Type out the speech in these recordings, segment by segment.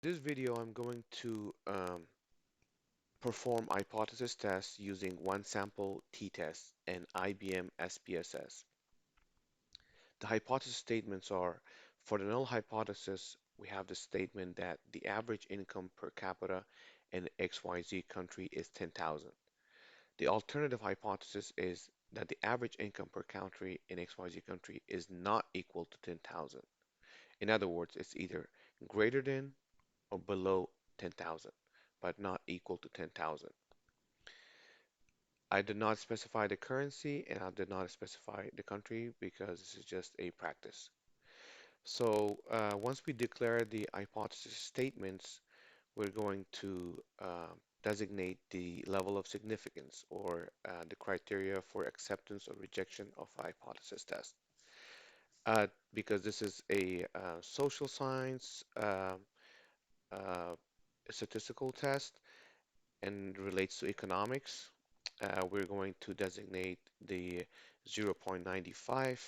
This video, I'm going to perform hypothesis tests using one sample t-test and IBM SPSS. The hypothesis statements are, for the null hypothesis, we have the statement that the average income per capita in XYZ country is 10,000. The alternative hypothesis is that the average income per country in XYZ country is not equal to 10,000. In other words, it's either greater than or below 10,000, but not equal to 10,000. I did not specify the currency and I did not specify the country because this is just a practice. So once we declare the hypothesis statements, we're going to designate the level of significance or the criteria for acceptance or rejection of a hypothesis test. Because this is a social science uh, statistical test, and relates to economics, we're going to designate the 0.95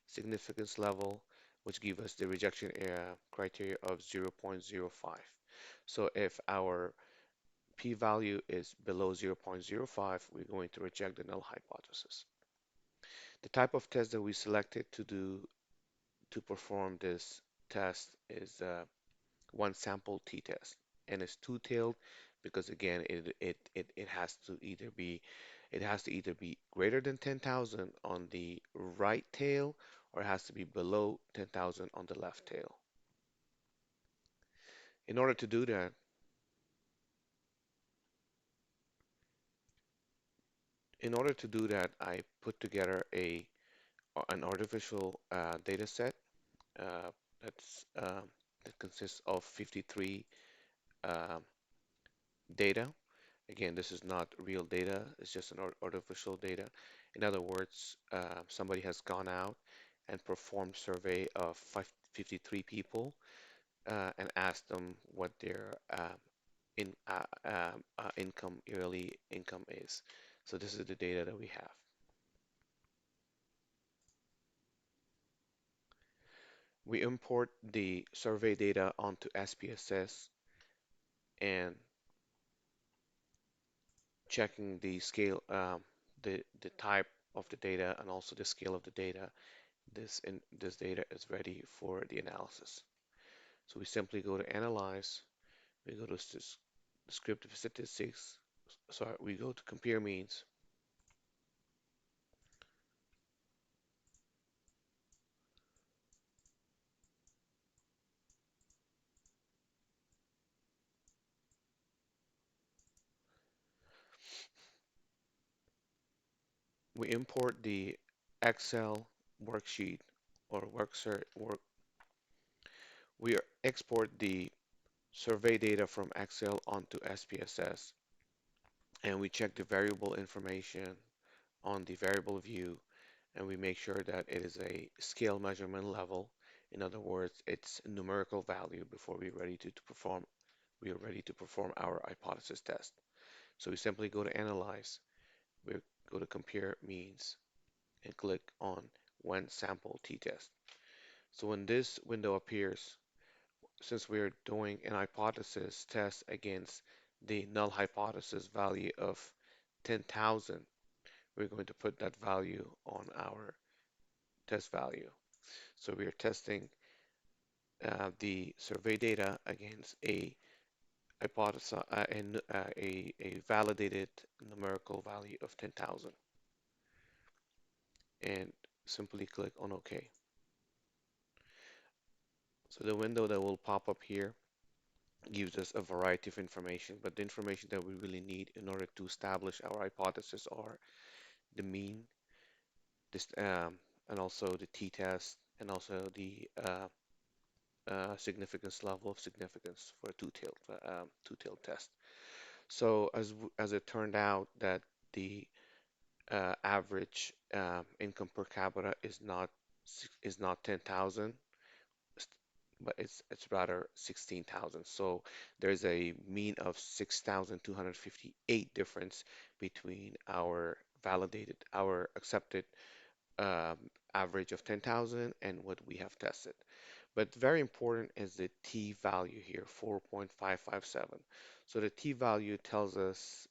significance level, which gives us the rejection criteria of 0.05. So if our p-value is below 0.05, we're going to reject the null hypothesis. The type of test that we selected to perform this test is one sample t-test, and it's two-tailed because again it has to either be greater than 10,000 on the right tail, or it has to be below 10,000 on the left tail. In order to do that, I put together a an artificial data set uh, that's that consists of 53 uh, data. Again, this is not real data, it's just an artificial data. In other words, somebody has gone out and performed survey of 53 people and asked them what their yearly income is. So this is the data that we have. We import the survey data onto SPSS and checking the scale, the type of the data and also the scale of the data. This data is ready for the analysis. So we simply go to Analyze, we go to Descriptive Statistics, sorry, we go to Compare Means. We import the Excel worksheet or work. We export the survey data from Excel onto SPSS, and we check the variable information on the variable view, and we make sure that it is a scale measurement level. In other words, it's a numerical value before we are ready to perform our hypothesis test. So we simply go to Analyze, we go to Compare Means, and click on When Sample t-test. So when this window appears, since we're doing an hypothesis test against the null hypothesis value of 10,000, we're going to put that value on our test value. So we are testing the survey data against a hypothesis, a validated numerical value of 10,000, and simply click on OK. So the window that will pop up here gives us a variety of information, but the information that we really need in order to establish our hypothesis are the mean, this, and also the t-test, and also the significance level of significance for a two-tailed test. So as it turned out that the average income per capita is not 10,000, but it's rather 16,000. So there's a mean of 6,258 difference between our accepted um, average of 10,000 and what we have tested. But very important is the t value here, 4.557. So the t value tells us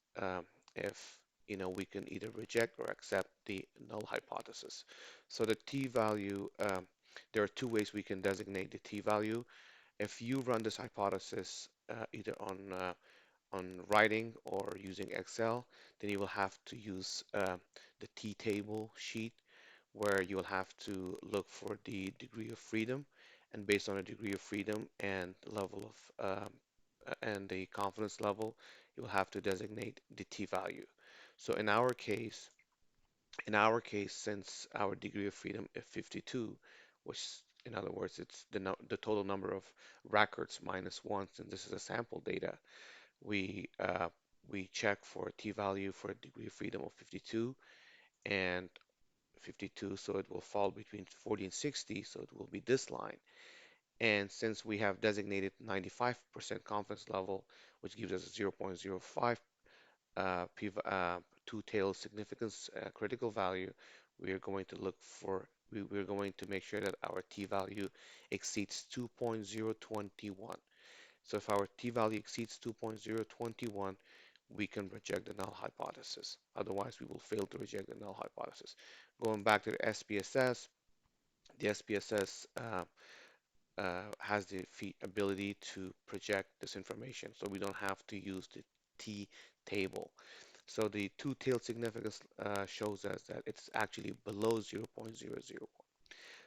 if we can either reject or accept the null hypothesis. So the t value, there are two ways we can designate the t value. If you run this hypothesis either on writing or using Excel, then you will have to use the t-table sheet where you will have to look for the degree of freedom, and based on the degree of freedom and level of and the confidence level, you will have to designate the t-value. So in our case, since our degree of freedom is 52, which in other words, it's the no the total number of records minus one, since this is a sample data, we uh, we check for a t-value for a degree of freedom of 52 and 52, so it will fall between 40 and 60, so it will be this line. And since we have designated 95% confidence level, which gives us a 0.05 two-tailed significance critical value, we are going to look for, we're going to make sure that our t-value exceeds 2.021. So if our t-value exceeds 2.021, we can reject the null hypothesis. Otherwise, we will fail to reject the null hypothesis. Going back to the SPSS, the SPSS has the ability to project this information, so we don't have to use the t-table. So the two-tailed significance shows us that it's actually below 0.001.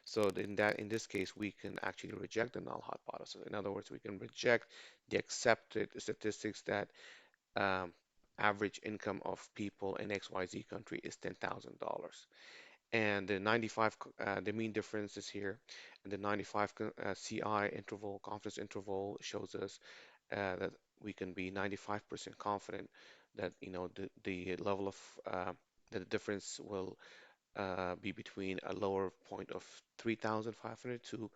So in this case, we can actually reject the null hypothesis. In other words, we can reject the accepted statistics that um, average income of people in XYZ country is $10,000. And the mean difference is here. And the 95 CI interval, confidence interval, shows us that we can be 95% confident that the level of the difference will be between a lower point of 3,502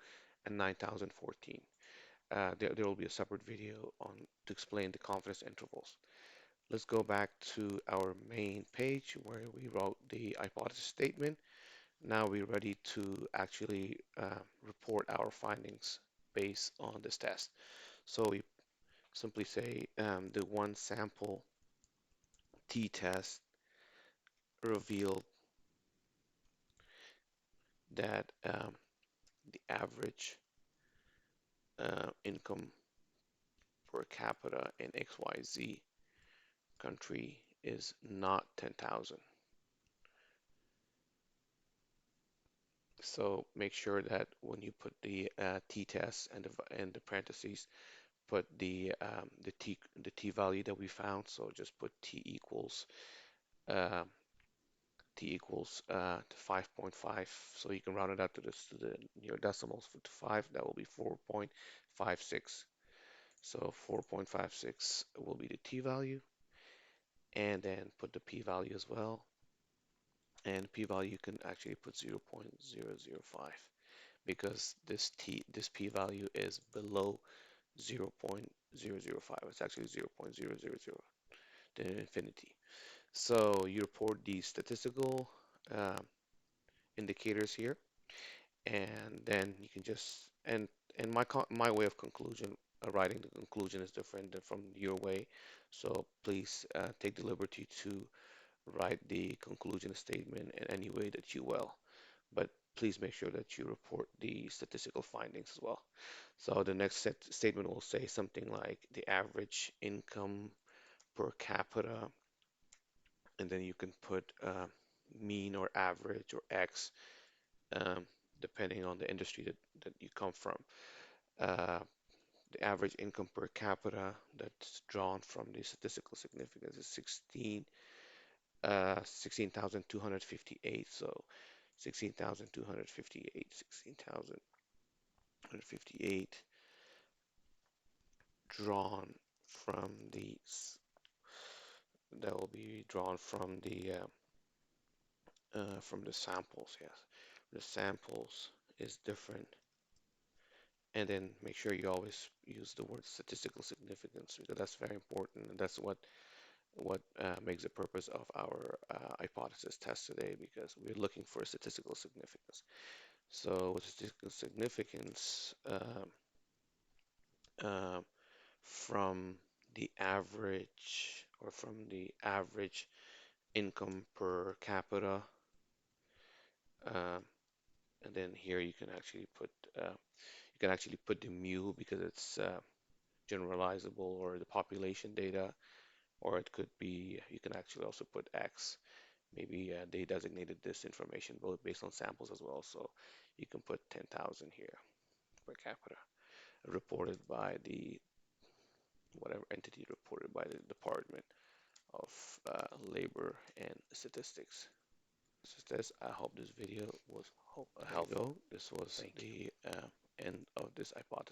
and 9,014. There will be a separate video on to explain the confidence intervals. Let's go back to our main page where we wrote the hypothesis statement. Now we're ready to actually report our findings based on this test. So we simply say the one sample t-test revealed that the average income per capita in XYZ country is not 10,000. So make sure that when you put the t-test and the parentheses, put the t value that we found. So just put uh, to 5.5. So you can round it up to the near decimals to 5. That will be 4.56. So 4.56 will be the t value, and then put the p value as well. And p value you can actually put 0.005 because this p value is below 0.005. It's actually 0.000 to infinity. So you report the statistical uh, indicators here, and then you can just and my way of conclusion, writing the conclusion is different than from your way. So please take the liberty to write the conclusion statement in any way that you will. But please make sure that you report the statistical findings as well. So the next statement will say something like the average income per capita, and then you can put mean or average or X, um, depending on the industry that you come from. Uh, the average income per capita that's drawn from the statistical significance is 16,258. So 16,258 drawn from the that will be drawn from the samples. Yes, the samples is different, and then make sure you always use the word statistical significance because that's very important, and that's what makes the purpose of our hypothesis test today, because we're looking for statistical significance. So statistical significance uh, from the average or from the average income per capita. Uh, and then here you can actually put the mu because it's generalizable or the population data, or it could be you can actually also put X. Maybe they designated this information both based on samples as well. So you can put 10,000 here per capita, reported by the whatever entity reported by the Department of Labor and Statistics. So this, I hope this video was helpful. This was Thank you. the end of this hypothesis.